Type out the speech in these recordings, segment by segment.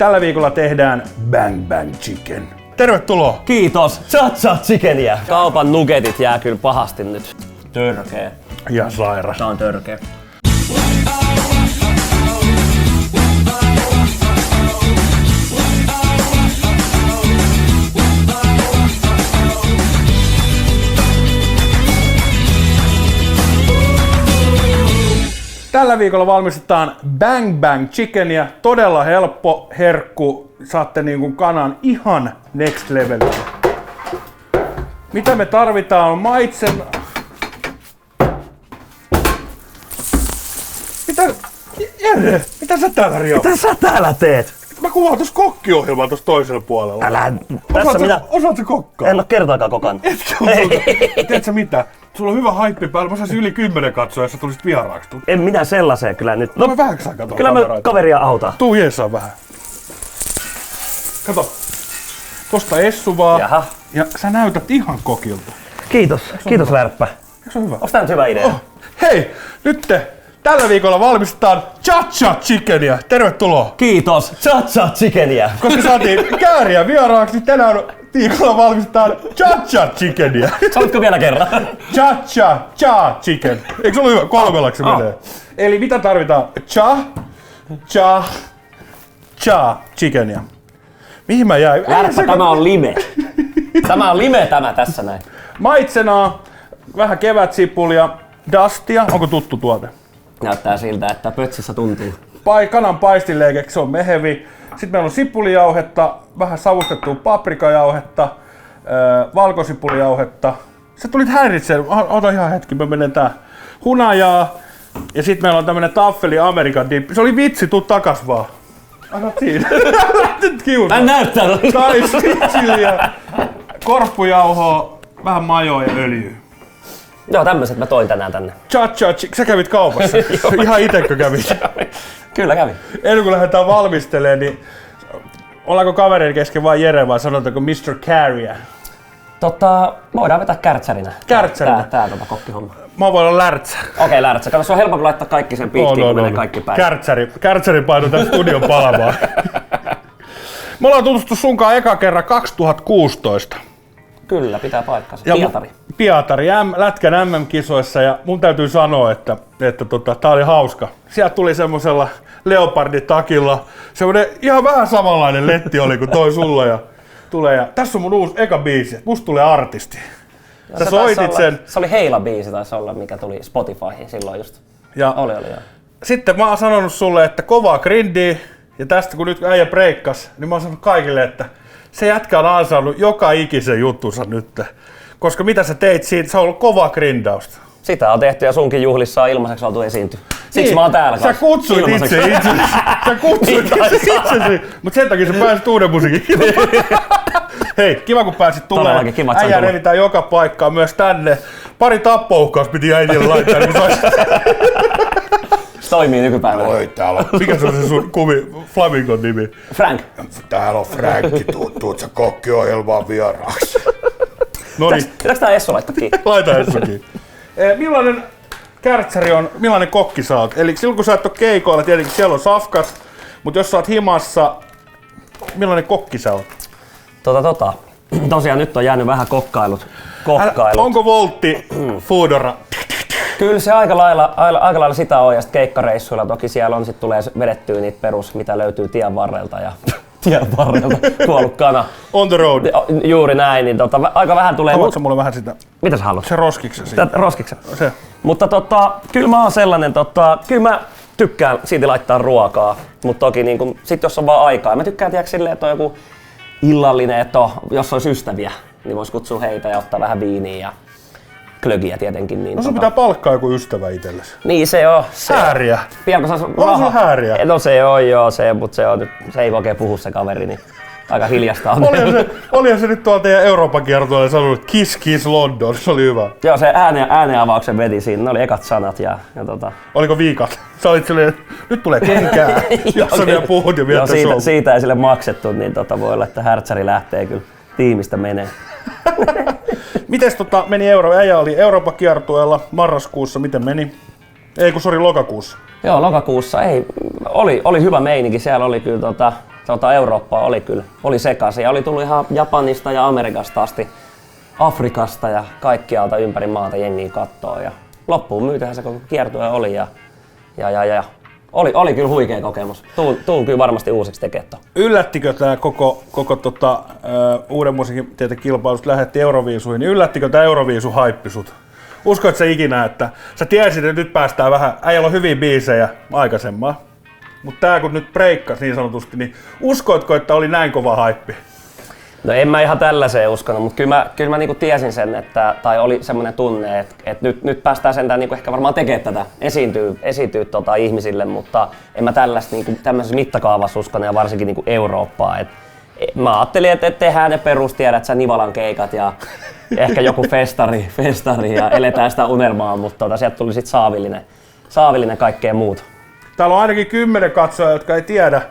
Tällä viikolla tehdään Bang Bang Chicken. Tervetuloa! Kiitos! Cha-cha chickeniä! Kaupan nugetit jää kyllä pahasti nyt. Törkeä. Ja sairas. Tää on törkeä. Tällä viikolla valmistetaan Bang Bang Chickeniä. Todella helppo herkku. Saatte niinku kanan ihan next levelille. Mitä me tarvitaan on maitsen... Mitä sä täällä Rio? Mitä sä täällä teet? Mä kuvaan tuossa kokkiohjelmaa tuossa toisella puolella. Älä... Tässä minä... Osaat sä kokkaa? En oo kertaakaan kokannut. Tiedätkö mitä? Sulla on hyvä haippi päällä. Mä saisin yli 10 katsoa, jos sä tulisit vieraaksi. En minä sellaiseen kyllä nyt. No mä vähän saa katsoa kyllä mä kaveria autaan. Tuu jeesaa vähän. Kato. Tosta Essu vaan. Jaha. Ja sä näytät ihan kokilta. Kiitos. Kiitos Lärppä. Eikö se on hyvä? Onks tää nyt hyvä idea? Hei! Nyt tällä viikolla valmistetaan Cha-cha Chickeniä. Tervetuloa! Kiitos. Cha-cha chickeniä. Koska saatiin Kääriä vieraaksi, niin tänään viikolla valmistetaan Cha-cha Chickeniä. Saatko vielä kerran? Cha chicken. Eikö se ole hyvä? Kolmellaksi menee. Eli mitä tarvitaan? Cha chickenia. Mihin mä jäin? Lärppä, tämä on lime. Tämä on lime tämä tässä näin. Maitsenaa, vähän kevätsipulia, dustia. Onko tuttu tuote? Näyttää siltä, että pötsissä tuntuu. Kanan paistileikeksi, se on mehevi. Sitten meillä on sipulijauhetta, vähän savustettua paprikajauhetta, valkosipulijauhetta. Sä tulit häiritseen, ota ihan hetki, mä menen tää. Hunajaa. Ja sitten meillä on tämmönen taffeli Amerikan dippi. Se oli vitsi, tuu takas vaan. Anna siinä. Nyt kiusaa. Mä näyttää. Tai sitsiliä. Korppujauhoa, vähän majoa ja öljyä. Joo, tämmöset mä toin tänään tänne. Sä kävit kaupassa. Ihan itekö kävit? Kyllä kävin. Ennen kuin lähdetään valmistelemaan, niin ollaanko kavereiden kesken vai Jere vai sanotaanko Mr. Carrier? Voidaan vetää kärtsärinä. Kärtsärinä? Tää kokkihomma. Mä voin olla lärtsä. Okei, lärtsä. Kato, se on helpompi laittaa kaikki sen piikkiin, kun menee kaikki päin. Kärtsäri paino tämän studion palamaan. Me ollaan tutustu sunkaan eka kerran 2016. Kyllä, pitää paikkansa. Pietari Lätkän MM-kisoissa ja mun täytyy sanoa, että tää oli hauska. Sieltä tuli semmosella leoparditakilla, semmonen ihan vähän samanlainen letti oli kuin toi sulla ja tulee. Ja tässä on mun uusi eka biisi, musta tulee artisti. Sä soitit sen. Se oli Heila-biisi taisi olla, mikä tuli Spotifyhin silloin just. Ja oli joo. Sitten mä oon sanonut sulle, että kovaa grindiä ja tästä kun nyt äijä breikkas, niin mä oon sanonut kaikille, että se jätkä on ansainnut joka ikisen juttunsa nyt. Koska mitä sä teit siitä, se on ollut kovaa grindausta. Sitä on tehty ja sunkin juhlissa on ilmaiseksi oltu esiintyä. Siksi niin, mä oon täällä kanssa. Sä kutsuit itsesi. Mut sen takia sä pääsit uuden musiikin. Hei, kiva kun pääsit tulemaan. Äijä revitään joka paikkaan, myös tänne. Pari tappouhkaus piti äijille laittaa. Niin se toimii nykypäivänä. Oi, täällä on. Mikä se on se sun Flamingon nimi? Frank. Täällä on Frankki, tuut sä kokkiohjelmaan vieraaksi. Noniin. Pitääkö tää Essu laittaa kiinni? Laita Essu kiinni. Millainen kärtsäri on, millainen kokki sä oot? Eli silloin kun sä et oo keikoilla, tietenkin siellä on safkat, mutta jos sä oot himassa, millainen kokki sä oot? Tosiaan nyt on jäänyt vähän kokkailut. Onko voltti foodora? Kyllä se aika lailla sitä on, ja sit keikkareissuilla toki siellä on, sit tulee vedettyä niitä perus, mitä löytyy tien varrelta ja kuollut kana. On the road. Juuri näin, niin aika vähän tulee. Haluatko mulle vähän sitä? Mitä sä haluat? Se roskiksen siitä. Roskiksen? Se. Mutta kyllä mä oon sellainen, kyllä mä tykkään siitä laittaa ruokaa, mutta toki niin kun, sit jos on vaan aikaa, mä tykkään tiedätkö silleen, että on joku illallinen, että jos olisi ystäviä, niin vois kutsua heitä ja ottaa vähän viiniä ja klögiä tietenkin. Niin no sun pitää palkkaa joku ystävä itsellesi. Niin se on. Hääriä. On se hääriä? No se on joo, mutta se ei oikein puhu se kaveri, niin aika hiljasta on. Olihan se nyt tuolla teidän Euroopan kiertueella sanonut, että Kiss Kiss London, se oli hyvä. Joo, se ääneavauksen veti siinä, ne oli ekat sanat ja Oliko viikat? Sä olit silleen, nyt tulee kenkää, jos sä vielä puhut ja viettää siitä ei sille maksettu, niin voi olla, että härtsäri lähtee kyllä tiimistä menee. Mites meni äijä oli Euroopan kiertueella marraskuussa, miten meni? Lokakuussa. Joo, lokakuussa oli hyvä meininki, siellä oli kyllä Eurooppa oli sekaisin. Ja oli tullut ihan Japanista ja Amerikasta asti, Afrikasta ja kaikkialta ympäri maata jengiä kattoo. Ja loppuun myytähän se koko kiertue oli. Ja oli kyllä huikea kokemus. Tuun kyllä varmasti uusiksi tekemään. Yllättikö tämä koko uuden musiikin kilpailusta lähetti Euroviisuihin, niin yllättikö tämä Euroviisu-haippi sut? Uskoit sä ikinä, että sä tiesit, että nyt päästään vähän, äijällä on hyviä biisejä aikaisemmin, mutta tää kun nyt breikkasi niin sanotusti, niin uskoitko, että oli näin kova haippi? No en mä ihan tällaiseen uskonut, mutta kyllä mä niinku tiesin sen, tai oli semmoinen tunne, että nyt päästään sentään niinku ehkä varmaan tekemään tätä, esiintyy ihmisille, mutta en mä tämmöisessä mittakaavassa uskonut ja varsinkin niinku Eurooppaa. Mä ajattelin, että tehdään ne perustiedät, sä Nivalan keikat ja ehkä joku festari ja eletään sitä unelmaa, mutta sieltä tuli sit saavillinen kaikkea muut. Täällä on ainakin 10 katsojaa, jotka ei tiedä,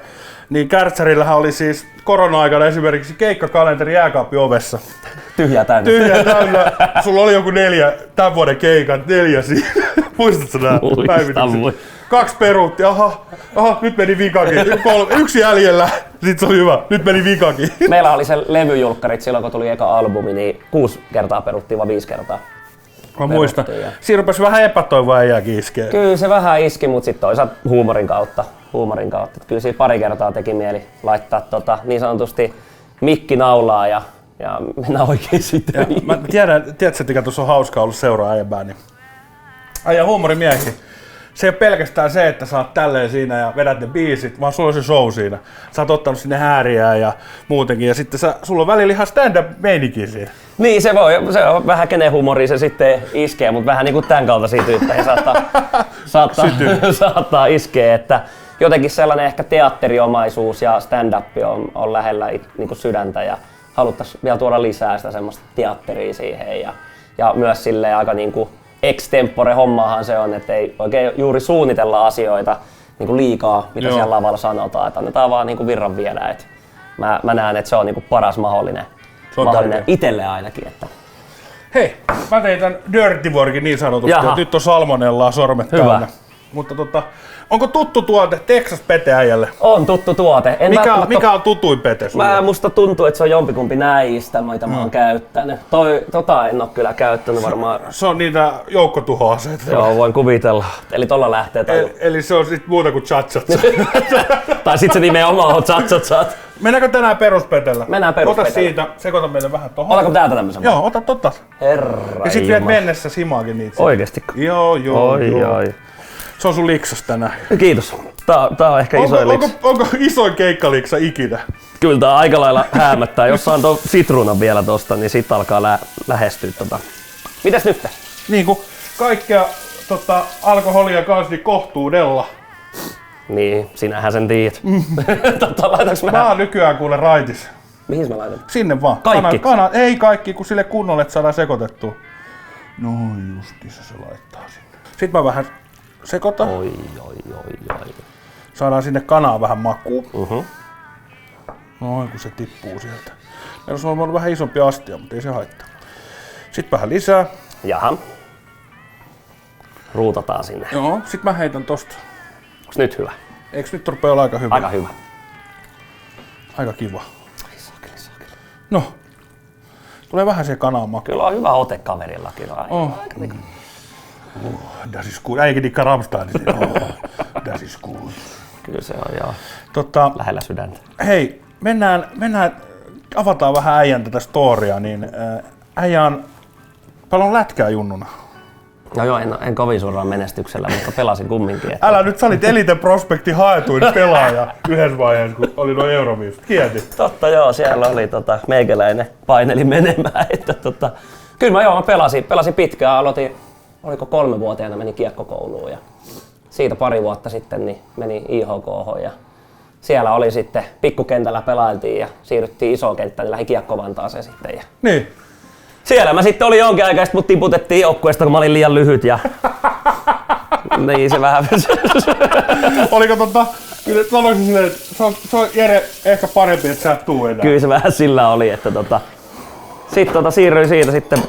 niin Kärtsärillähän oli siis korona-aikana esimerkiksi keikkakalenteri jääkaappi ovessa. Tyhjää täynnä. Sulla oli joku 4 tämän vuoden keikan, 4 siinä. Muistatko nää päivitykset? 2 peruutti, aha, nyt meni vikakin. 1 jäljellä, sit se oli hyvä, nyt meni vikakin. Meillä oli se levyjulkkarit silloin, kun tuli eka albumi, niin 6 kertaa peruttiin, vaan 5 kertaa. Mä muistan. Siinä rupesi vähän epätoivoa äijääkin iskeä. Kyllä se vähän iski, mutta sitten toisaalta huumorin kautta. Kyllä siinä pari kertaa teki mieli laittaa niin sanotusti mikki naulaa ja mennä oikein sitten. Mä tiedätkö, että tuossa on hauskaa ollut seuraa äijäbää, niin äijä huumorimiehikin. Se ei ole pelkästään se, että sä oot tälleen siinä ja vedät ne biisit, vaan sulla on se show siinä. Sä oot ottanut sinne hääriä ja muutenkin, ja sitten sulla on välillä ihan stand-up-meininkiä siinä. Niin, se on vähän kenen humoria se sitten iskee, mutta vähän niin kuin tämän kaltaisia tyyppejä saattaa iskeä, että jotenkin sellainen ehkä teatteriomaisuus ja stand-up on lähellä niin kuin sydäntä ja haluttaisiin vielä tuoda lisää sitä semmoista teatteria siihen ja myös silleen aika niin kuin extempore hommaahan se on, että ei oikein juuri suunnitella asioita niin kuin liikaa, mitä siellä lavalla sanotaan, että annetaan vaan niin kuin virran viedä. Että mä näen, että se on niin kuin paras mahdollinen itselle ainakin. Että. Hei, mä tein tän dirty workin niin sanotusti, että nyt on salmonellaa sormet täynnä. Mutta onko tuttu tuote Texas Pete äijälle? On tuttu tuote. Mikä on tutuin pete sulle? Musta tuntuu, että se on jompikumpi näistä, mitä mä oon käyttänyt. En oo kyllä käyttänyt varmaan. Se on niitä joukkotuhoaseita. Joo, voin kuvitella. Eli tolla lähtee. Eli se on sit muuta kuin chatsat. Tai sit se nimenomaan on chatsat. Mennäänkö tänään peruspetellä? Mennään peruspetellä. Ota siitä, sekoita meille vähän tohon. Otanko täältä tämmösen? Joo, ota totta. Herra. Ja sit vielä mennessä simaakin niitä. Oikeesti? Joo. Oi. Se on sun liksas tänään. Kiitos. Tää on ehkä isoin liksa. Onko isoin keikkaliksa ikinä? Kyllä tää aika lailla häämöttää. Jos saan tuon sitruunan vielä tosta, niin sit alkaa lähestyä Mitäs nyt? Niin kuin kaikkea alkoholia kanssa niin kohtuudella. Niin, sinähän sen tiedät. Mä oon nykyään kuule raitis. Mihin mä laitan? Sinne vaan. Kaikki? Ei kaikki, kun sille kunnolle, että saadaan sekoitettua. Noin justiinsa se laittaa sinne. Sitten mä vähän sekoitan. Oi. Saadaan sinne kanaan vähän makua. Noin kun se tippuu sieltä. Meillä on ollut vähän isompi astia, mutta ei se haittaa. Sitten vähän lisää. Jaha. Ruutataan sinne. Joo, sit mä heitän tosta. Onks nyt hyvä? Eiks nyt rupea olla aika hyvä? Aika hyvä. Aika kiva. Sakeli. No. Tulee vähän se kanaan makua. Kyllä on hyvä ote kaverillakin. Das is cool. Äikin dikkaa Rammsteinista. Das is cool. Kyllä se on joo. Lähellä sydäntä. Hei, mennään, avataan vähän äijän tätä storia, niin äijä on paljon lätkää junnuna. No joo, en kovin suoraan menestyksellä, mutta pelasin kumminkin. Että. Älä nyt, sä olit Elite Prospektin haetuin pelaaja yhdessä vaiheessa, kun oli nuo Euroviisut. Kieti. Totta joo, siellä oli meikäläinen paineli menemään. Että, kyllä mä pelasin pitkään, aloitin, oliko 3-vuotiaana menin kiekkokouluun ja siitä pari vuotta sitten niin menin IHK:hon ja siellä oli sitten pikkukentällä pelailtiin ja siirryttiin isoon kenttään ja lähdin Kiekko-Vantaaseen sitten. Ja niin. Siellä mä sitten olin jonkin aikaa, mut tiputettiin joukkueesta, kun mä olin liian lyhyt ja niin se vähän. Oliko kyllä sanoisin silleen, että se on Jere ehkä parempi, että sä et tuu enää. Kyllä se vähän sillä oli, että sitten siirryin siitä sitten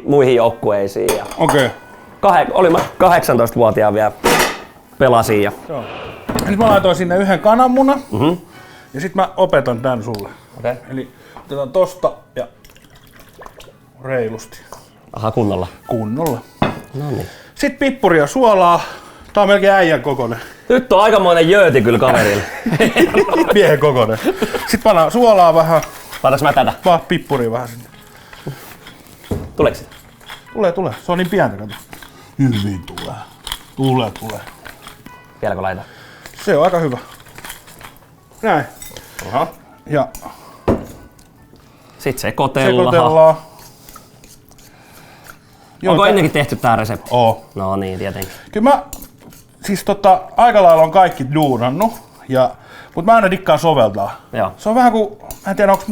muihin joukkueisiin. Okei. Olin mä 18-vuotiaan vielä pelasin. Ja nyt mä laitoin sinne yhden kananmunan. Ja sit mä opetan tän sulle. Okei. Eli otetaan tosta ja reilusti. Aha, kunnolla. Kunnolla. No niin. Sitten pippuria ja suolaa. Tää on melkein äijän kokonen. Nyt on aikamoinen jööti kyllä kaverille. Miehen kokonen. Sitten pannaan suolaa vähän. Laitanko mä tätä? Vaan pippuria vähän sinne. Tuleeko sitä? Tulee. Se on niin pientä, kato. Hyvin tulee. Vieläkö laitan? Se on aika hyvä. Näin. Aha. Ja Sitten sekoitellaan. sekoitellaan. Onko ennenkin tehty tää resepti? Oo. No niin, tietenkin. Kyllä mä siis aika lailla on kaikki duunannut, mutta mä aina dikkaan soveltaa. Joo. Se on vähän kuin, mä en tiedä onko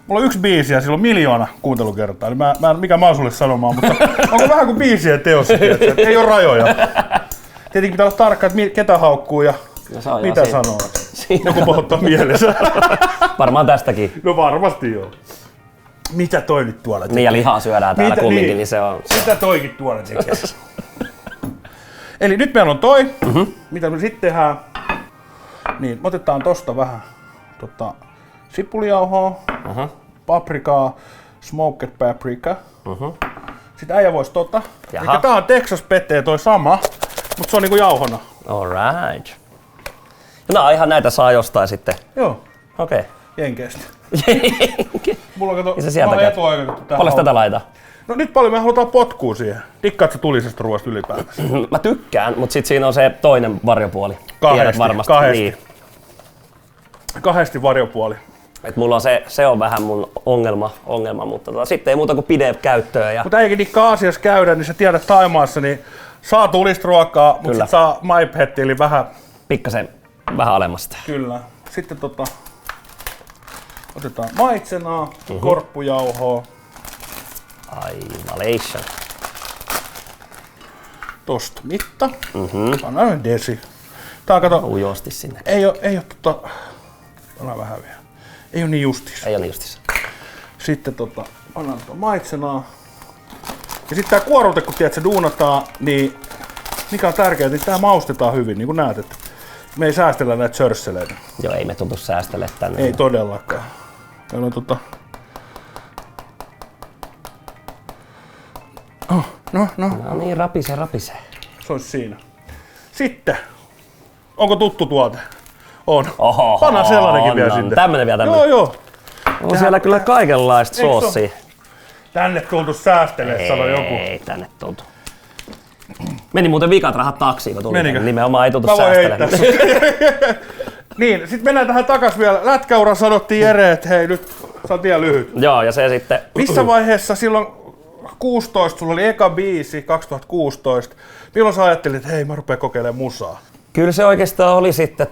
mulla on yksi biisi ja sillä on 1 000 000 kuuntelukertaa, niin mikä mä oon sulle sanomaan, mutta onko vähän kuin biisien teossa, että ei ole rajoja. Tietenkin pitää olla tarkka, että ketä haukkuu ja No, mitä sanoo. Joku pohottaa mielessä. Varmaan tästäkin. No varmasti joo. Mitä toi nyt tuolla tekee? Niin ja lihaa syödään täällä kumminkin, niin se on... Mitä toikin tuolla tekee? Eli nyt meillä on toi, mitä me sitten tehdään. Niin, otetaan tosta vähän sipulijauhoa, paprikaa, smoked paprika. Sitten äijä vois Jaha. Eli tää on Texas Pete toi sama, mutta se on niinku jauhona. Alright. No ihan näitä saa jostain sitten. Joo, Okei. Jenkeistä. Mulla on kato, Ja se sieltä käy. etuoikeutettu tähän. Paljon tätä laitaa? No nyt paljon me halutaan potkua siihen. Dikkaat sä tulisesta ruoasta ylipäätänsä? Mä tykkään, mutta sit siinä on se toinen varjopuoli. Kahdesti, Tiedät varmasti. kahdesti. Niin. Kahdesti varjopuoli. Et mulla on se on vähän mun ongelma mutta sitten ei muuta kuin pide käyttöön. Ja... Mutta äikin dikkaa Aasiassa käydä, niin sä tiedät Thaimaassa, niin saa tulista ruokaa, mutta sit saa maipehetti, eli vähän... Pikkasen vähän alemmasta. Kyllä. Sitten otetaan maitsenaa, korppujauhoa, Valation. tosta mitta, pannaan desi. Tää on, kato, Ujosti sinne. ei oo pannaan vähän vielä. Ei oo niin justiis. Ei ole niin justissa. Sitten pannaan maitsenaa. Ja sitten tää kuorute, kun tiedät, se duunataan, niin mikä on tärkeää, niin tää maustetaan hyvin, niin kuin näet, että me ei säästellä näitä sörsseleitä. Joo, ei me tultu säästelemään tänne. Ei todellakaan. Meillä on No. No niin, rapise. Se olisi siinä. Sitten, onko tuttu tuote? On. Oho, Pannaan sellainenkin vielä sinne. Tämmönen vielä tämmönen. Joo. On siellä kyllä kaikenlaista Eikö se soossia. Tänne tultu säästelee, sanoi joku. Ei tänne tultu. Meni muuten vikat rahat taksiin, kun tuli. Menikö? Nimenomaan ei tultu Mä voin säästelemään. heittää. Niin, sit mennään tähän takas vielä. Lätkäura sanottiin Jere, että hei nyt sä oot vielä lyhyt. Joo, ja se sitten... Missä vaiheessa silloin 16, sulla oli eka biisi, 2016. Milloin sä ajattelit, että hei mä rupean kokeilemaan musaa? Kyllä se oikeastaan oli sitten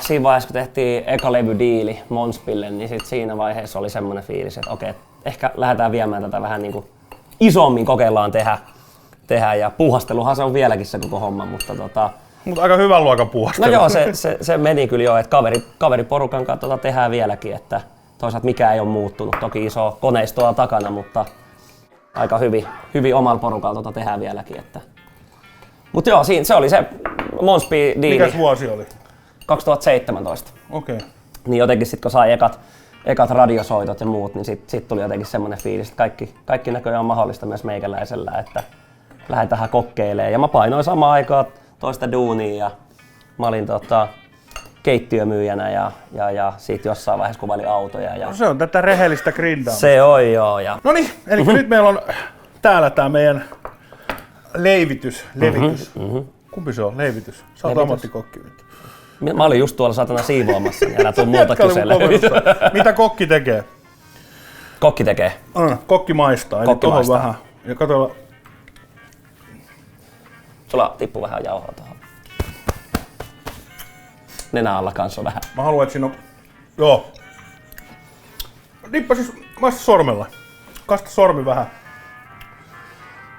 siinä vaiheessa, kun tehtiin eka levydiili Monspille, niin sit siinä vaiheessa oli semmoinen fiilis, että okei, ehkä lähdetään viemään tätä vähän niin kuin isommin, kokeillaan tehdä ja puuhasteluhan se on vieläkin se koko homma, mutta Mutta aika hyvän luokan puuhastelu. no joo, se meni kyllä jo, että kaveriporukan kanssa tehdään vieläkin, että toisaalta mikään ei ole muuttunut, toki iso koneistoa takana, mutta aika hyvin omalla porukalla tehdään vieläkin, että. Mutta joo, se oli se Monspi-diili. Mikäs vuosi oli? 2017. Okei. Niin jotenkin sit kun sai ekat radiosoitot ja muut, niin sit tuli jotenkin semmoinen fiilis, että kaikki näköjään on mahdollista myös meikäläisellä, että lähdetään kokeilemaan. Ja mä painoin samaan aikaan toista duunia ja mä olin keittiömyyjänä ja siitä jossain vaiheessa kuvailin autoja. Ja No se on tätä rehellistä grindaamista. se on joo. Ja No niin, eli nyt meillä on täällä tää meidän levitys. Kumpi se on? Leivitys. Sä oot Levitys. ammattikokki nyt. mä olin just tuolla satana siivoamassa, niin älä tuu muuta Jätkä oli mun kyselemään. koverusta. Mitä kokki tekee? Kokki tekee. Kokki maistaa, eli Kokki tohon maistaa. vähän. Ja kato, Sulla tippuu vähän jauhoa tuohon. Nenä alla kanssa vähän. mä haluan, että siinä on... Joo. Dippa siis maista sormella. Kasta sormi vähän.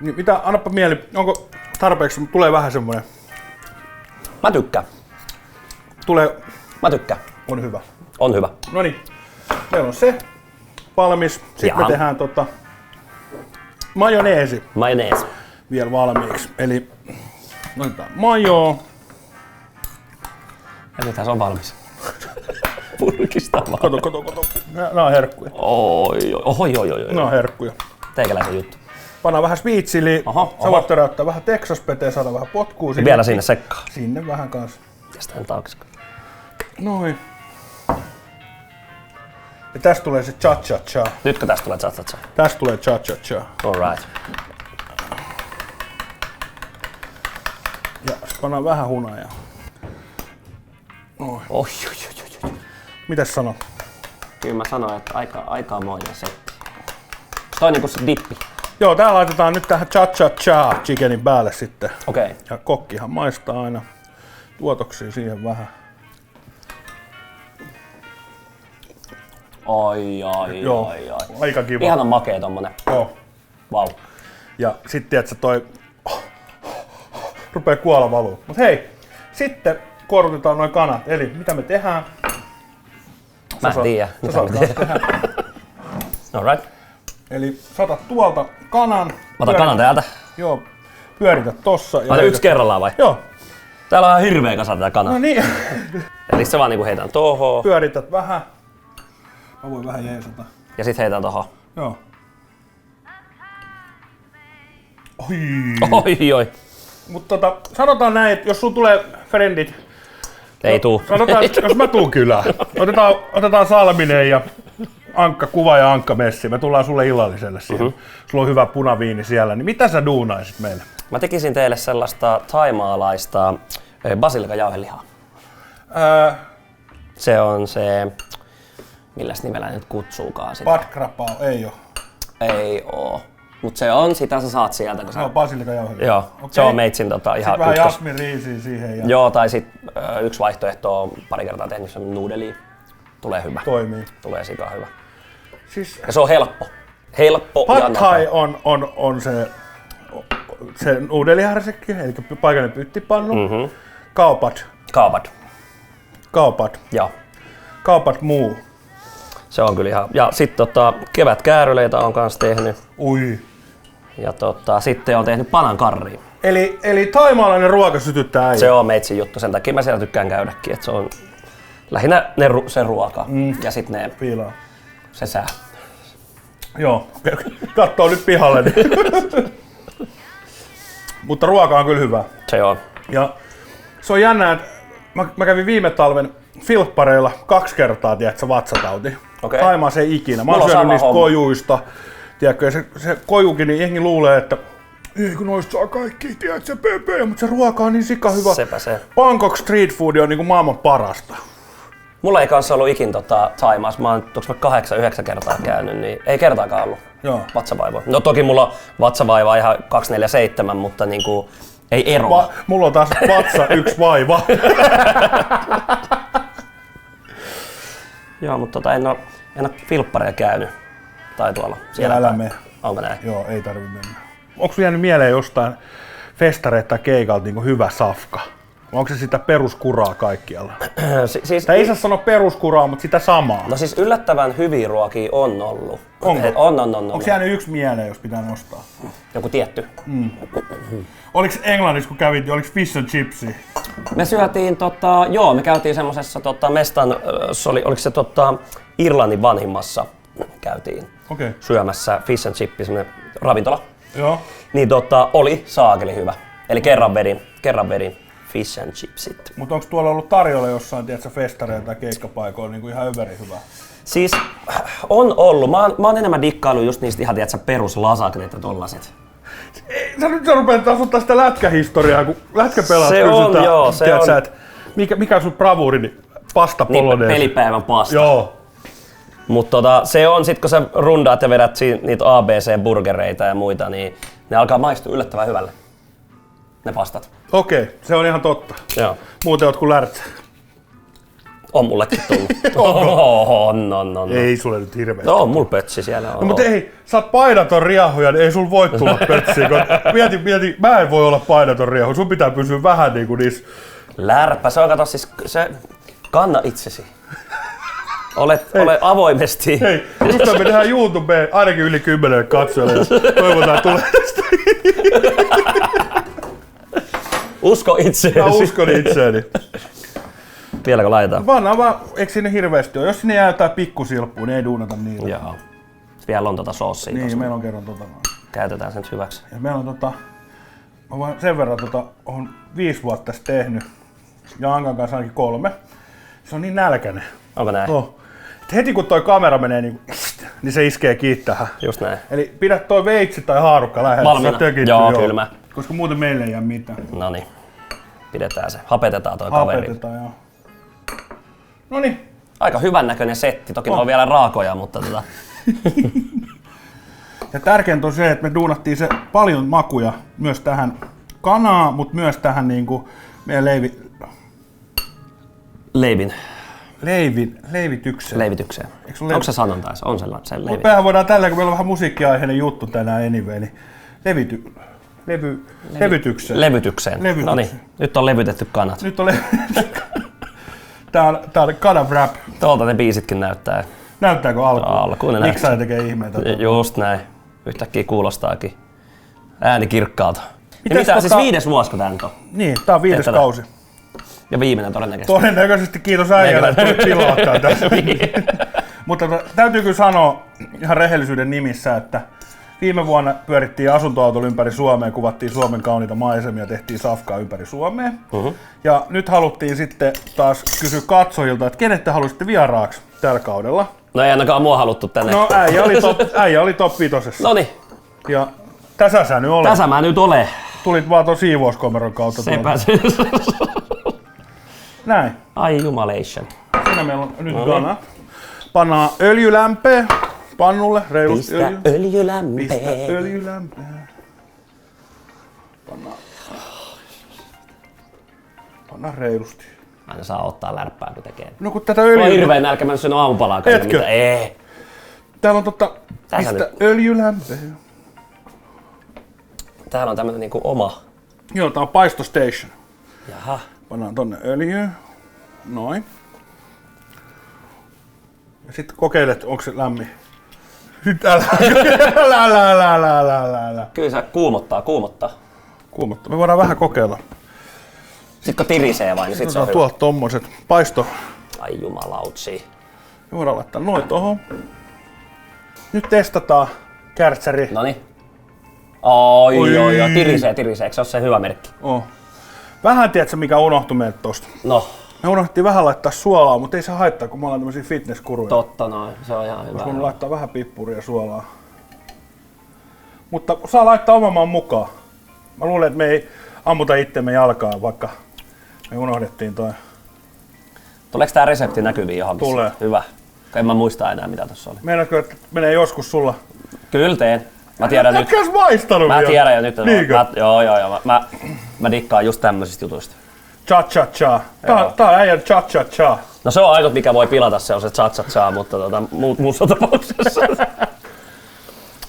Niin mitä, annappa mieli, onko tarpeeksi, tulee vähän semmoinen, Mä tykkään. mä tykkään, on hyvä. On hyvä. No niin, meillä on se valmis. Sitten Jaha. me tehdään majoneesi Mayonnaise. vielä valmiiksi. Eli otetaan majoo. Ja nythän se on valmis. purkista vaan. Kato. Nää on herkkuja. Oi. Nää on herkkuja. Teikäläisen juttu. Pannaan vähän sweetsiliä. Sä voit töräyttää vähän texaspeteä, saada vähän potkua sinne. Vielä sinne sekkaan. Sinne vähän kanssa. Ja sitten taakse. Noin. Ja tästä tulee se cha-cha-cha. Nytkö tästä tulee cha-cha-cha? Tästä tulee cha-cha-cha. Alright. Ja sit pannaan vähän hunajaa. Noin. Oi. Mitäs sanot? Kyllä mä sanoin, että aikamoinen setti. Toi on niinku se dippi. Joo, tää laitetaan nyt tähän cha-cha-cha chickenin päälle sitten. Okei. Ja kokkihan maistaa aina tuotoksia siihen vähän. Ai. Aika kiva. Ihana makee tommonen. Joo. Vau. Ja sit tiedätkö toi rupee kuolla valuu. Mut hei, sitten kuorutetaan noin kanat. Eli mitä me tehdään? Mä en tiedä, mitä me tehdään. Alright. Eli saatat tuolta kanan. Mä otan kanan täältä. Joo, pyörität tossa. Ja Otan yksi kerrallaan vai? Joo. Täällä on ihan hirveä kasa tätä kanaa. No niin. Eli se vaan niinku heitän tohon. Pyörität vähän. Mä voin vähän jeesata. Ja sit heitän tohon. Joo. Oi. Mutta sanotaan näin, että jos sun tulee frendit, Ei tuu. sanotaan, että jos mä tuun kylään, otetaan Salminen ja Ankka Kuva ja Ankka Messi, me tullaan sulle illalliselle siihen. Sulla on hyvä punaviini siellä, niin mitä sä duunaisit meille? Mä tekisin teille sellaista thaimaalaista basilikajauhelihaa. Se on se, milläs nimellä nyt kutsuukaan sitä? Pad krapao, ei oo. Ei oo. Mut se on, sitä sä saat sieltä. Kun Se on basilikajauheliha. Joo, Okei. se on meitsin ihan vähän ykkös. jasmiriisiä siihen ja Joo, tai sit yksi vaihtoehto on pari kertaa tehnyt sen nuudeliin. Tulee hyvä. toimii. Tulee sika hyvä. Siis Ja se on helppo. Helppo ja Pad thai on se nuudeliharsekki, eli paikallinen pyttipannu. Kaopat. Joo. Kaupat muu. Se on kyllä ihan. Ja sitten kevätkääryleitä on kanssa tehnyt. Ui. Ja sitten on tehnyt panan karriin. Eli thaimaalainen ruoka sytyttää äijä. Se on meitsin juttu, sen takia mä siellä tykkään käydäkin, että se on lähinnä se ruoka ja sitten ne Piilaa. se sää. Joo, kattoo nyt pihalle. Mutta ruoka on kyllä hyvä. Se on. Ja se on jännä, että mä kävin viime talven filppareilla 2 kertaa, tiedätkö, vatsatauti. Okei. Thaimaassa ei ikinä. Mä Mulla oon on syönyt sama niistä homma. kojuista. Tiedätkö, ja se kojukin, niin jengi luulee, että ei kun noista saa kaikki, tiedätkö, PP, mutta se ruoka on niin sika hyvä. Sepä se. Bangkok street food on niinku maailman parasta. Mulla ei kanssa ollut ikin Thaimaassa. Mä oon 8-9 kertaa käynyt, niin ei kertaakaan ollut Joo. vatsavaivaa. No toki mulla on vatsavaivaa ihan 247, mutta niinku ei eroa. Mulla on taas vatsa yksi vaiva. Joo, mutta en oo filppareja käynyt. Tai tuolla. Siellä Älä päin. mene. Onko näin? Joo, ei tarvi mennä. Onko sulla jäänyt mieleen jostain festareita tai keikalta niin hyvä safka? Onko se sitä peruskuraa kaikkialla? Siis, Tai ei saa sanoa peruskuraa, mutta sitä samaa. no siis yllättävän hyviä ruokia on ollut. Onko? On. Onko jäänyt yksi mieleen, jos pitää nostaa? Joku tietty. Oliko Englannissa, kun kävit, oliko fish and chipsia? Me syötiin, me käytiin semmosessa mestan, oliko se Irlannin vanhimmassa käytiin Okei. syömässä fish and chippi, semmonen ravintola. Joo. Niin oli saakeli hyvä. Eli kerran vedin fish and chipsit. Mutta onko tuolla ollut tarjolla jossain, tiedätkö, festareilla tai keikkapaikoilla niin kuin ihan överi hyvä? Siis on ollut. Mä oon enemmän dikkailu just niistä ihan, tiedätkö, peruslasagnet ja tollaset. Sä rupeat taas ottaa sitä lätkähistoriaa, kun lätkäpelaat Se on, kysytään, joo, se tiedätkö, on. että mikä on sun bravuuri, niin pasta Niin, poloneesi. pelipäivän pasta. Joo. Mutta se on sit kun sä rundaat ja vedät niitä ABC-burgereita ja muita, niin ne alkaa maistua yllättävän hyvälle. Ne pastat. Okei, se on ihan totta. Joo. Muuten oot kuin lärtsä. On mullekin tullut. on. Ei sulle nyt hirveästi. No, on mulla pötsi siellä. No, mutta ei, sä oot painaton riehuja, niin ei sul voi tulla pötsiä. Mieti, mä en voi olla painaton riehu. Sun pitää pysyä vähän niinku niissä. Lärppä, se on kato siis, kanna itsesi. Ole avoimesti. Hei, just me tehdään YouTubeen ainakin yli 10 katsojalle ja toivotaan tulee tästä. Usko itseesi. Mä uskon itseäni. Vieläkö laitetaan? Vanha vaan, eikö sinne hirveästi ole? Jos sinne jää jotain pikkusilppua, niin ei duunata niitä. Joo. Vielä on soossia Niin, tossa. meillä on kerran Käytetään sen nyt hyväksi. Ja meillä on mä voin sen verran on 5 vuotta sitten tehnyt. Ja Ankan kanssa ainakin 3. Se on niin nälkäinen. Onko näin? No. Heti kun toi kamera menee niin se iskee kiinni tähän. Just näin. Eli pidä toi veitsi tai haarukka lähellä. Valmiina. Joo, kylmä. Koska muuten meille ei jää mitään. Noniin. Pidetään se. Hapetetaan toi kaveri. Hapetetaan, joo. Noniin. Aika hyvän näköinen setti. Toki ne on vielä raakoja, mutta Ja tärkeintä on se, että me duunattiin se paljon makuja myös tähän kanaan, mutta myös tähän niinku meidän leivitykseen. Onko se sanontaisi? On sellainen se leivitys. Mehän voidaan tällä, kun meillä on vähän musiikkiaiheinen juttu tänään anyway, niin levytykseen. No niin, nyt on levytetty kanat. Nyt on Tää on kana wrap. Tuolta ne biisitkin näyttää. Näyttääkö alkuun? Alkuun ne Miksi sä tekee ihmeitä? Just näin. Yhtäkkiä kuulostaakin ääni kirkkaalta. Ja Mites siis 5. vuosiko tää nyt on? Niin, tää on 5. kausi. Ja viimeinen todennäköisesti. Todennäköisesti kiitos äijälle, että tulit pilaattaa tässä. Mutta täytyy kyllä sanoa ihan rehellisyyden nimissä, että viime vuonna pyörittiin asuntoautolla ympäri Suomea, kuvattiin Suomen kauniita maisemia, tehtiin safkaa ympäri Suomea. Ja nyt haluttiin sitten taas kysyä katsojilta, että kenet te halusitte vieraaksi tällä kaudella. No ei ainakaan mua haluttu tänne. No äijä oli top 5. Noniin. Ja tässä sä nyt olet. Tässä mä nyt olen. Tulit vaan ton siivouskomeron kautta. Sepä se. Näin. Ai jumalation. Siinä meillä on nyt kana. Pannaan öljylämpöä pannulle, reilusti Pistä öljylämpöä. Pistä öljylämpöä. Pannaan reilusti. Aina saa ottaa lärppää kun tekee. No kun tätä Mulla on hirveen nälkä, mä en syönyt aamupalaa. Etkö? Ei. Täällä on pistä öljylämpöä. Täällä on tämmönen niinku oma. Joo, tää on paisto station. Jaha. Pannaan tonne öljyä. Noin. Ja sitten kokeilet, onko se lämmin. Nyt älä. Kyllä se kuumottaa. Kuumottaa. Me voidaan vähän kokeilla. Sitten kun tirisee vain, niin sit se on hyvä. Tuolta tommoset paisto. Ai jumalautsi. Me voidaan laittaa noin tohon. Nyt testataan kärtsäri. Noniin. Oi. Tirisee. Eikö se ole se hyvä merkki? Oh. Vähän tiedätkö mikä unohtui meiltä tosta? No. Me unohdettiin vähän laittaa suolaa, mutta ei se haittaa, kun me ollaan tämmösiä fitnesskuruja. Totta noin, se on ihan hyvä. Voisi laittaa vähän pippuria ja suolaa. Mutta saa laittaa oman maan mukaan. Mä luulen, että me ei ammuta itsemme jalkaan, vaikka me unohdettiin toi. Tuleeko tää resepti näkyviin johonkin? Tulee. Hyvä. En mä muista enää mitä tossa oli. Meinaatko, että menee joskus sulla? Kyllä teen. Mä tiedän nyt. Etkäs maistanut Mä vielä? tiedän jo nyt. Niinkö? Joo. Mä dikkaan just tämmöisistä jutuista. Cha-cha-cha. Tää on äijän cha-cha-cha. No se on ainut mikä voi pilata, se on se cha-cha-cha, mutta muussa tapauksessa.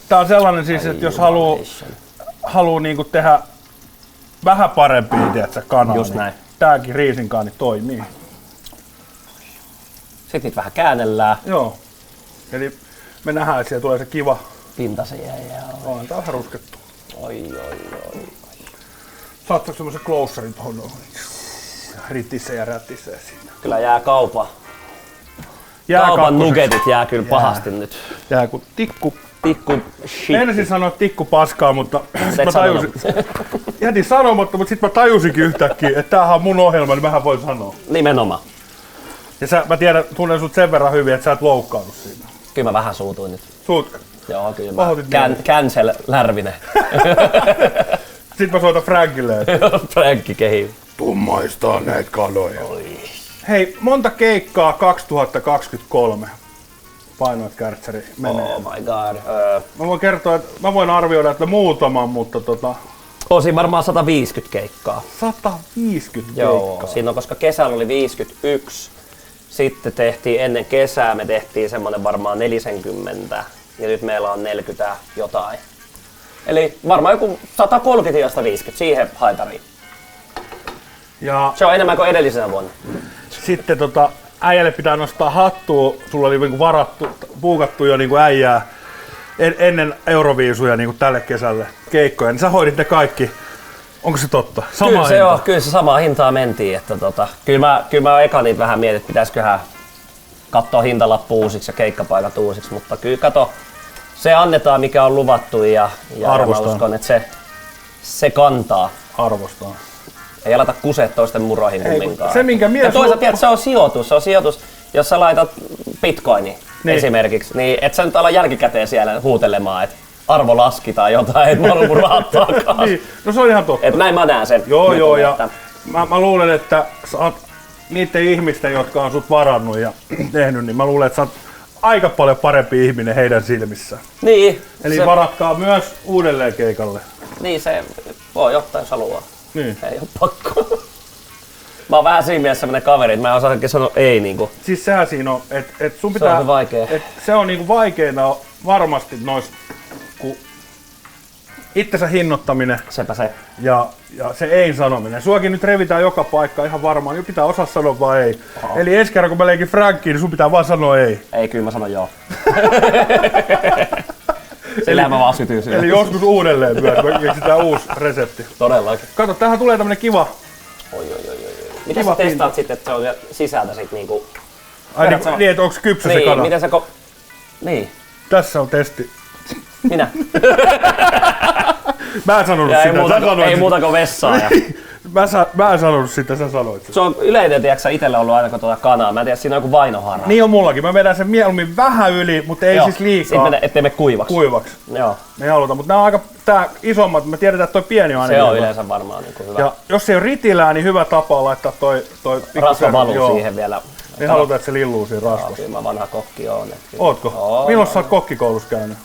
Tää on sellainen siis, että jos haluu niinku tehdä vähän parempia, tiedätkö, kanaa, Just niin näin. tääkin riisinkaani toimii. Sitten niitä vähän käännellään. Joo. Eli me nähdään, että siellä tulee se kiva. Pinta se jää. On tää vähän ruskettu. Oi. Saatko semmosen closerin tohon noin? Rittissä ja rättissä ja siinä. Kyllä jää kaupan nugetit jää kyllä pahasti nyt. Jää kun tikku. Tikku shit. Ensin sanoa tikku paskaa, mutta Se mä tajusin. Jätin sanomatta, mutta sit mä tajusinkin yhtäkkiä, että tämähän on mun ohjelma, niin mähän voin sanoa. Nimenomaan. Ja mä tunnen sut sen verran hyvin, että sä et loukkaannut siitä. Kyllä mä vähän suutuin nyt. Suut. Joo, kyllä Pahoitit cancel Lärvinen. Sit mä soitan Frankille, että Frankki kehi. tummaistaa näitä kanoja. Hei, monta keikkaa 2023 painoit kärtsäri menee? Oh my god. Mä voin kertoa, että mä voin arvioida, että muutaman, mutta Osin varmaan 150 keikkaa. 150 Joo, keikkaa. siinä on, koska kesällä oli 51. Sitten tehtiin ennen kesää, me tehtiin semmonen varmaan 40. Ja nyt meillä on 40 jotain. Eli varmaan joku 130 ja 150 siihen haitariin. Ja Se on enemmän kuin edellisenä vuonna. sitten äijälle pitää nostaa hattua. Sulla oli niinku varattu, puukattu jo niinku äijää ennen Euroviisuja niinku tälle kesälle keikkoja. Niin sä hoidit ne kaikki Onko se totta? Kyllä se samaa hintaa mentiin. Että kyllä mä eka niitä vähän mietin, että pitäisiköhän katsoa hintalappu uusiksi ja keikkapaikat uusiksi, mutta kyllä kato, se annetaan mikä on luvattu ja mä uskon, että se kantaa. Arvostaa. Ei aleta kusea toisten muroihin kumminkaan. Se minkä mies... Ja toisaalta tiedät, se on sijoitus. Jos sä laitat bitcoini esimerkiksi, niin et sä nyt ala jälkikäteen siellä huutelemaan, että arvo laski tai jotain, et mä mun rahat takaa. Niin, no se on ihan totta. Et näin mä näen sen. Joo, ja mä luulen, että sä oot niiden ihmisten, jotka on sut varannut ja tehnyt, niin mä luulen, että sä oot aika paljon parempi ihminen heidän silmissä. Niin. Eli varatkaa myös uudelleen keikalle. Niin, se voi ottaa, jos haluaa. Niin. Ei oo pakko. Mä oon vähän siinä mielessä sellainen kaveri, että mä en osaa oikein sanoa ei niinku. Siis sehän siinä on, että sun pitää... Se on vaikea. Se on niinku vaikeena varmasti nois, kun itsensä hinnoittaminen. Sepä se. Ja se ei sanominen. Suakin nyt revitään joka paikka ihan varmaan, niin pitää osaa sanoa vai ei. Oho. Eli ensi kerran kun mä leikin Frankkiin, niin sun pitää vaan sanoa ei. Ei, kyllä mä sanon joo. Sillähän mä vaan sytyin siihen. Eli joskus uudelleen myös, me keksitään uusi resepti. Todellakin. Kato, tähän tulee tämmönen kiva. Oi. Miten sä testaat sitten, että se on sisältä sit niinku... Ai niin, että onko kypsä se kana? Miten sä Niin. Tässä on testi. Minä? Mä en sanonut sitä. Ei muuta kuin vessaa. Mä en sanonut sitä, sä sanoit sitä. Se on yleinen, tiiäksä, itellä ollut aina tuota kanaa. Mä en tiedä, siinä on joku vainohara. Niin on mullakin. Mä vedän sen mieluummin vähän yli, mutta ei siis liikaa. Sitten ettei mene kuivaksi. Joo. Me ei haluta, mutta nämä on aika isommat. Me tiedetään, että toi pieni on aina. Se on yleensä varmaan niin hyvä. Ja jos ei ole ritilää, niin hyvä tapa laittaa toi rasva valuu siihen vielä. Me halutaan, että se lilluu siinä rasvassa. Kyllä mä vanha kokki oon. Ootko? Milloin sä oot kokkikoulussa käynyt?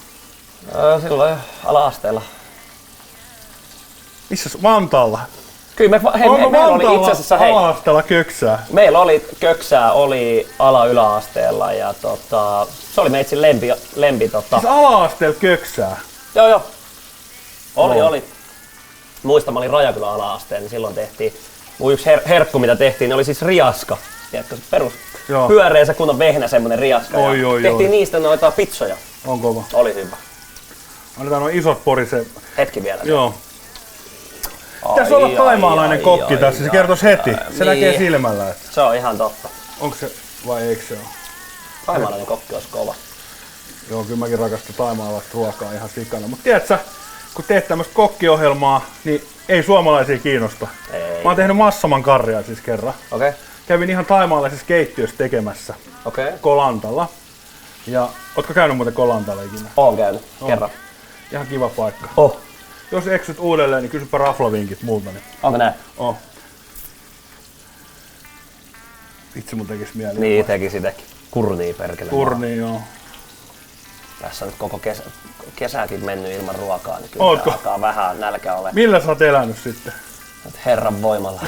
Silloin ala-asteella. Missä? Vantaalla? Kyllä meillä oli itse asiassa ala-asteella köksää. Meillä oli köksää ala-yläasteella ja se oli meitsin lempi Siis ala-asteella köksää? Joo. Oli. Muistan, mä olin Rajakylän ala-asteen, niin silloin tehtiin. Mun yksi herkku mitä tehtiin, niin oli siis riaska. Tiedätkö, se perus pyöreä se kunnon vehnä semmonen riaska. Tehtiin niistä noita pitsoja. On kova. Oli hyvä. Annetaan noin isot porise. Hetki vielä. Joo. Pitäis olla thaimaalainen kokki tässä, se kertois heti. Se näkee silmällä. Että... Se on ihan totta. Onko se vai eikö se ole? Thaimaalainen kokki olisi kova. Joo, kyllä mäkin rakastan thaimaalaista ruokaa ihan sikana. Mutta tiedätkö, kun teet tämmöistä kokkiohjelmaa, niin ei suomalaisia kiinnosta. Ei. Mä oon tehnyt Massaman karjaa siis kerran. Okei. Kävin ihan thaimaalaisessa keittiössä tekemässä. Kolantalla. Ja ootko käynyt muuten Kolantalla ikinä? Oon käynyt, kerran. Ihan kiva paikka. Oh. Jos eksyt uudelleen, niin kysypä raflavinkit multa. Niin... Onko näin? Itse mun tekis mieleen. Niin, teki sitäkin. Kurnia perkele. Kurnia, joo. Tässä on nyt koko kesäkin mennyt ilman ruokaa, niin kyllä alkaa vähän nälkä ole. Millä sä oot elänyt sitten? Herran voimalla.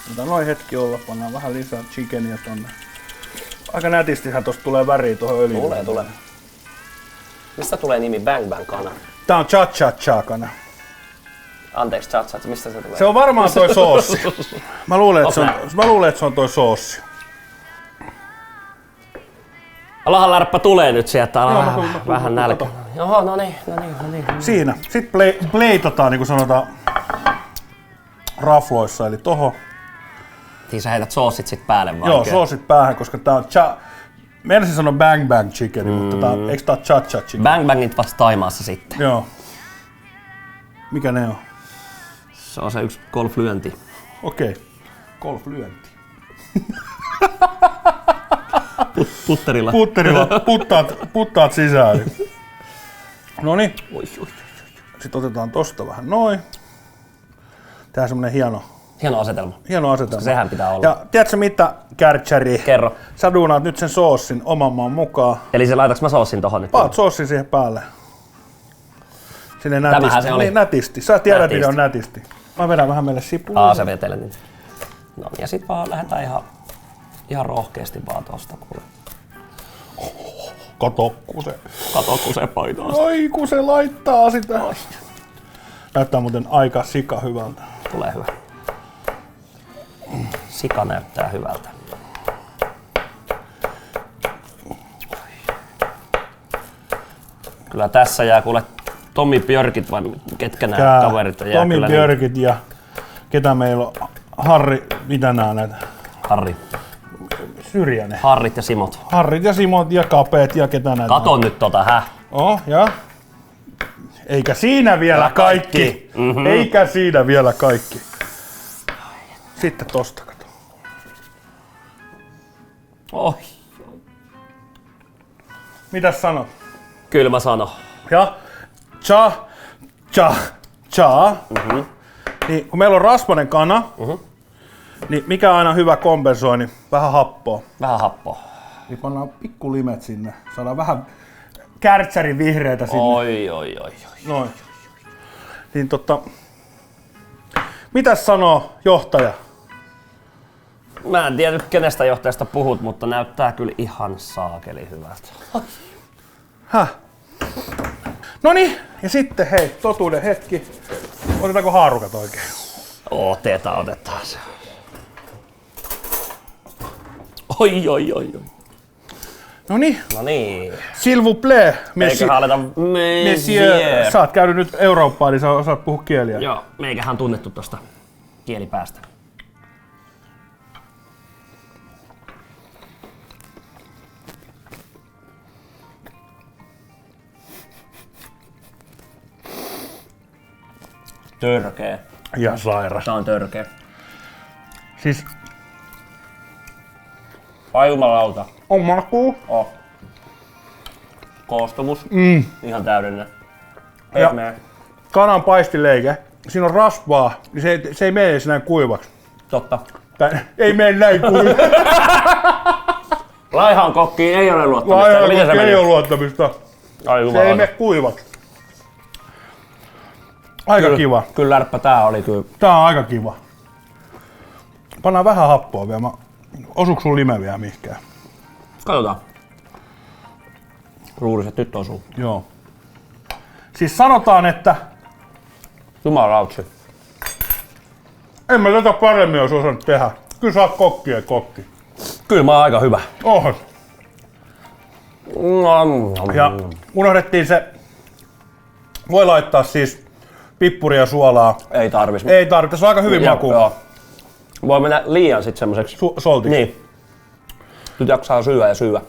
Mutta noin hetki olla, pannaan vähän lisää chickenia tonne. Aika nätistihän tosta tulee väriä tuohon öljyyn. Tulee. Mistä tulee nimi Bang Bang kana? Tää on cha cha cha kana. Anteeksi, cha cha, mistä se tulee? Se on varmaan toi soossi. Mä luulen, että se on toi soossi. Alahan lärppä tulee nyt sieltä, vähän nälkä. Joo, no niin. Siinä. Sitten pleitataan, niin kuin sanotaan rafloissa, eli toho. Niin sä heität soosit sit päälle vaan. Joo, soosit päähän, koska tää on Meinasin sanoa bang bang chicken, mutta eikö tää cha cha chicken? Bang bangit vasta Taimaassa sitten. Joo. Mikä ne on? Se on se yksi golflyönti. Okei. Golflyönti. Putterilla. Puttaat sisään. Noniin. Sitten otetaan tosta vähän noin. Tää semmonen hieno asetelma. Sehän pitää olla. Ja tiedätkö mitä, Kärtsäri? Kerro. Sä duunaat nyt sen soossin oman maan mukaan. Eli se laitaks mä soossin tohon nyt? Paat soossin siihen päälle. Sinne nätisti. Tämähän se oli. Niin, nätisti. Sä tiedät, miten on nätisti. Mä vedän vähän meille sipulia. Sä vetelet nyt. No ja sit vaan lähdetään ihan rohkeasti vaan tosta kuule. Kato, kun se painaa. Oi, kun se laittaa sitä. Näyttää muuten aika sika hyvältä. Tulee hyvä. Sika näyttää hyvältä. Kyllä tässä jää kuule Tommi Björkit vai ketkä nämä kaverit on? Tommi Björkit ja ketä meillä on? Harri, mitä nää näitä? Harri. Syrjänen. Harrit ja Simot. Harrit ja Simot ja Kapeet ja ketä näitä? Kato nyt ja. Eikä siinä vielä kaikki. Mm-hmm. Eikä siinä vielä kaikki. Sitten tosta kato. Oi. Mitäs sanot? Kyllä mä sanon. Ja cha. Mm-hmm. Niin, kun meillä on rasvainen kana, niin mikä aina hyvä kompensoi, niin vähän happoa. Vähän happoa. Niin pannaan pikku limet sinne. Saadaan vähän kärtsärin vihreitä sinne. Oi. Noin. Niin mitäs sanoo johtaja? Mä en tiedä kenestä johtajasta puhut, mutta näyttää kyllä ihan saakeli hyvältä. Häh? Noniin, ja sitten hei, totuuden hetki. Otetaanko haarukat oikein? Otetaan se. Oi. Noniin. S'il vous plaît, Meikähän aletaan monsieur. Sä oot käynyt nyt Eurooppaan, niin sä osaat puhua kieliä. Joo, meikähän on tunnettu tosta kielipäästä. Törkeä. Ja sairas. Tää on törkeä. Siis Ai jumalauta. on makuu. Koostumus. Ihan täydellinen. Ja Pehmeä. kanan paistileike. Siinä on rasvaa, niin se ei mene edes näin kuivaksi. Totta. Ei mene näin kuivaksi. Laihaan kokkiin ei ole luottamista. Miten se meni? Ei ole luottamista. Ai Se ei jumalauta. mene kuivaksi. Aika kiva. Kyllä lärppä tää oli kyllä. Tää on aika kiva. Pannaan vähän happoa vielä. Osuuko sun lime vielä mihinkään? Katsotaan. Ruuriset nyt osuu. Joo. Siis sanotaan, että Jumalautsi. en mä tätä paremmin olisi osannut tehdä. Kyllä sä oot kokki. Kyllä mä oon aika hyvä. Oho. Ja unohdettiin se. Voi laittaa siis pippuria ja suolaa. Ei tarvis. Ei tarvitse, se on aika hyvin maku. Joo. Voi mennä liian sit semmoseksi. Soltiksi. Niin. Nyt jaksaa syödä.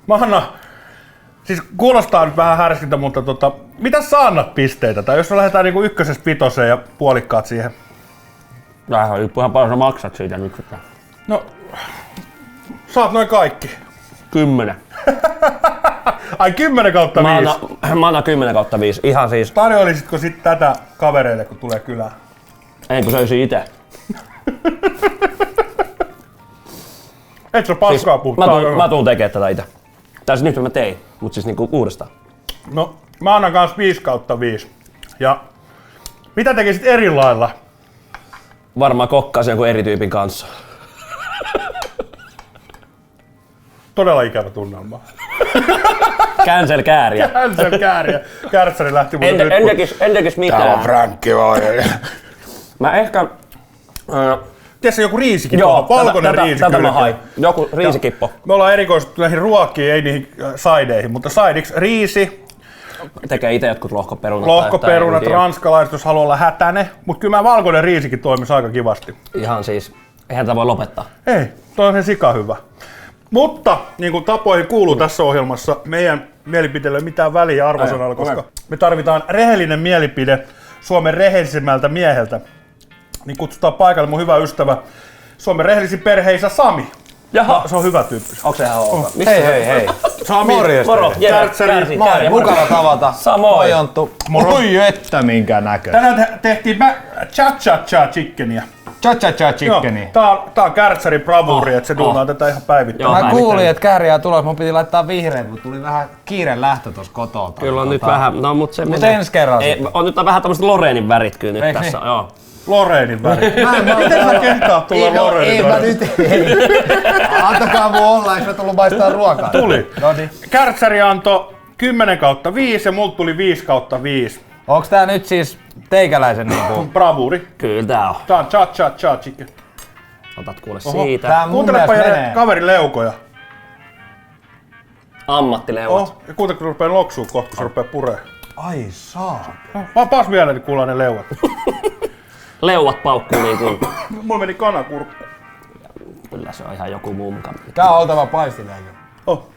Mä annan, siis kuulostaa nyt vähän härskiltä, mutta mitä sä annat pisteitä? Tai jos me lähdetään niinku ykkösestä vitoseen ja puolikkaat siihen. Vähän riippuu ihan paljon sä maksat siitä nyt. No, saat noin kaikki. 10. Ai 10/5. Mä annan 10/5. Ihan siis. Tarjoilisitko sit tätä kavereille, kun tulee kylään? Ei kun söisi ite. Et sä paskaa puhtaa. Mä tuun tekee tätä ite. Tai siis nyt mä tein, mut siis niinku uudestaan. No, mä annan kans 5/5. Ja mitä tekisit eri lailla? Varmaan kokkaisi jonkun eri tyypin kanssa. Todella ikävä tunnelma. Cancel kääriä. Hänsel kääriä. Kärtsäri lähti mun nyt. En tekis mitään. Frankki vai. Mä ehkä... Tiedätkö joku riisikippo? Valkoinen riisikippo. Tätä mä hain. Joku riisikippo. Me ollaan erikoistuttu näihin ruokiin, ei niihin saideihin, mutta saidiksi riisi, Tekee ite jotkut lohkoperunat. lohkoperunat, ranskalaiset, jos haluaa olla hätäne. Mutta kyllä mä valkoinen riisikin toimisi aika kivasti. Ihan siis, eihän tätä voi lopettaa. Ei, toi on se sika hyvä. Mutta niin kuin tapoihin kuuluu tässä ohjelmassa, meidän mielipiteellä ei ole mitään väliä arvosanalla, koska me tarvitaan rehellinen mielipide Suomen rehellisimmältä mieheltä. Niin kutsutaan paikalle mun hyvä ystävä, Suomen rehellisin perheisä Sami. Jaha. Se on hyvä tyyppi. Onko se ihan ok? Hei. Sami, Morjesta. Kärtsäri, Moi, mukava tavata. Samoin. Moi Jonttu. Moro. Oi että minkä näkö. tänään tehtiin cha-cha-cha chickeniä. Cha-cha-cha chickeni. Tää on Kärtsärin bravuuri, että se duunaa tätä ihan päivittäin. Joo. Mä kuulin, että kääriä tulee, mun piti laittaa vihreät, mutta tuli vähän kiire lähtö tossa kotolta. Kyllä on nyt vähän, no mut se Mut menee. ensi kerran Ei, on nyt vähän tämmöset Loreenin värit kyllä nyt Eikö tässä, niin? joo. Loreenin väri. Miten sä kehtaat tulla Loreenin väri? Antakaa mun olla, eikö mä tullut maistaa ruokaa? Tuli. Noniin. Kärtsäri antoi 10/5 ja multa tuli 5/5. Onks tää nyt siis teikäläisen niinku? Bravuuri. Kyllä tää on. Tää on cha-cha-cha chicken. Otat kuule Oho, siitä. Tää mun Kuuntelepa mielestä Jere menee. kaverin leukoja. Ammattileuat. Ja kuuntele kun rupeaa loksuu kohta, kun se rupeaa puree. Ai saa. Vapaas vielä kuulla ne leuat. Leuat paukkuu niin kuin... Mulla meni kanakurkku. Kyllä se on ihan joku muu mukaan. Tää on oltava paistileikö. Oh.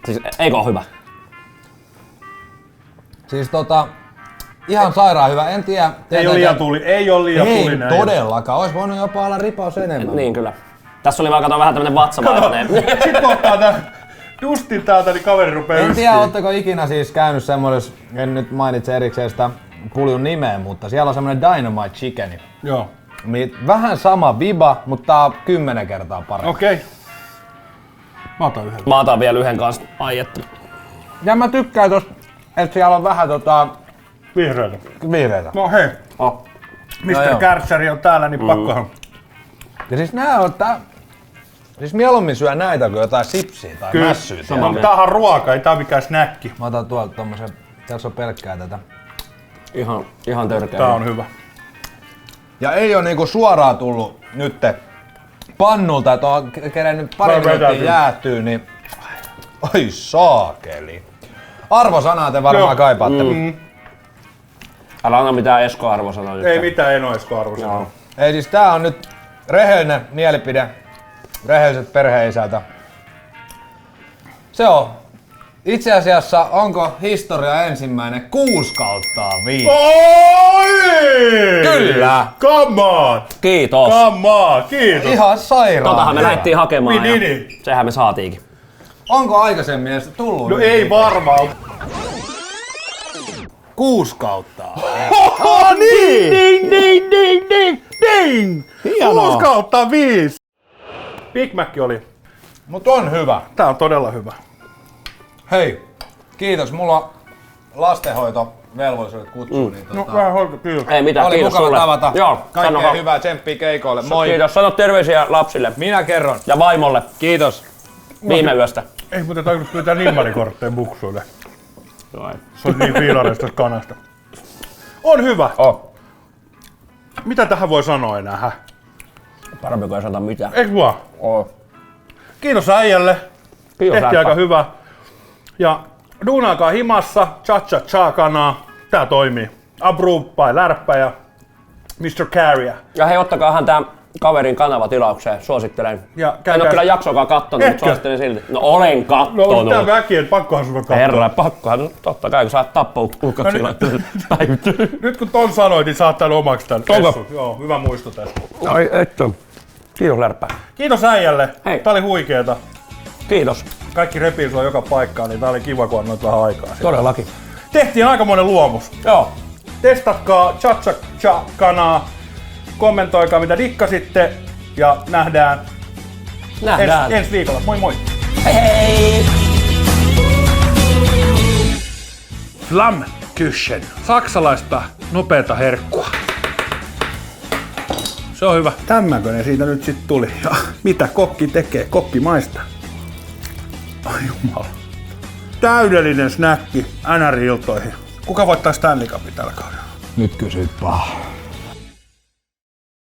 Siis eikö ole hyvä? Siis ihan sairaan hyvä. En tiedä. Ei ole liian tuli. Ei ole liian Ei tulinen. todellakaan. Ois voinut jopa olla ripaus enemmän. Niin kyllä. Tässä oli vaan kato vähän tämmönen vatsavaivainen. Sitten kohtaa tää Justin täältä, niin kaveri rupee En yskiin. tiedä, ootteko ikinä siis käynyt semmoisessa, en nyt mainitse erikseen sitä puljun nimeä, mutta siellä on semmonen Dynamite Chickeni. Joo. Vähän sama viba, mutta tää on 10 kertaa parempi. Okei. Mä otan yhden. Mä otan vielä yhden kanssa. Ai että. Ja mä tykkään tosta, että siellä on vähän Vihreätä. vihreitä. No hei. Oh. Mr. joo. Kärsäri on täällä, niin pakkohan. Ja siis nää on siis mieluummin syö näitä kuin jotain sipsiä tai mässyä. sama. No, täähän on ruoka, ei tää on mikään snäkki. Mä otan tuolta tommosen, tässä on pelkkää tätä. Ihan törkeä. Tää on hyvä. Ja ei oo niinku suoraan tullut nytte pannulta, että on kerennyt pari Mä minuuttia vetäisin. jäätyy, niin... Oi saakeli. Arvosanaa te varmaan Joo. kaipaatte. Älä anna mitään Esko-arvosanaa nyt. Ei mitään, en oo edes arvosanaa. Ei siis tää on nyt rehellinen mielipide rehelliset perheisältä. Se on. Itse asiassa onko historia ensimmäinen 6/5? Oi! Kyllä. Come on! Kiitos. Come on! Kiitos! Ihan sairaan. Totahan me hyvä. lähdettiin hakemaan ja Niin. sehän me saatiinkin. Onko aikaisemmin edes tullut? No nyt? ei varmaan. 6/5. Oh, niin! Ding! Hienoa. 6/5! Big Mac oli. Mut on hyvä. Tää on todella hyvä. Hei, kiitos. Mulla on lastenhoitovelvollisuudet kutsuu. Niin No vähän hoito, kiitos. Ei mitään, oli kiitos mukava sulle. tavata. Joo, Kaikkea sano, hyvää, tsemppiä keikoille. Moi. Kiitos, sano terveisiä lapsille Minä kerron. ja vaimolle Kiitos. viime yöstä. Ei muuten tajunnut pyytää nimmarikortteja buksuille. Se on niin fiilareista kanasta. On hyvä. Oh. Mitä tähän voi sanoa enää? Hä? Parempi kuin ei sanota mitään. Eikö vaan? Oh. Kiitos äijälle. Kiitos Tehtiin läppä. aika hyvä. Ja duunaakaa himassa, cha kanaa. Tää toimii. Approved by Lärppä ja Mr. Carrier. Ja hei, ottakaahan tää kaverin kanava tilaukseen, suosittelen. Ja En oo käykää- kyllä jaksoakaan kattonut, mutta Etkö? suosittelen silti. No olen No kattonut. tää väki, et pakkohan sun katsoa. Herra, pakkohan, no, totta kai kun sä oot tappouhkaksi laittanut päivittyy. Nyt kun ton sanoit, niin saat tän omaksi tän Onko? messun. Joo, hyvä muisto tästä. Ai että. Kiitos Lärppä. Kiitos äijälle. Hei. Tää oli huikeeta. Kiitos. Kaikki repii sua joka paikkaan, niin tää oli kiva, kun annoit vähän aikaa. siihen. Todellakin. Tehtiin aikamoinen luomus. Joo. Testatkaa cha-cha-kanaa, kommentoikaa mitä dikkasitte ja nähdään Nähdään. ensi viikolla. Moi moi! Hei! Flammkuchen. Saksalaista nopeata herkkua. Se on hyvä. Tämmöinen siitä nyt sit tuli. Ja mitä kokki tekee? Kokki maistaa. Ai jumala. Täydellinen snäkki NR-iltoihin. Kuka voittaa Stanley Cupin tällä kaudella? Nyt kysyt paha.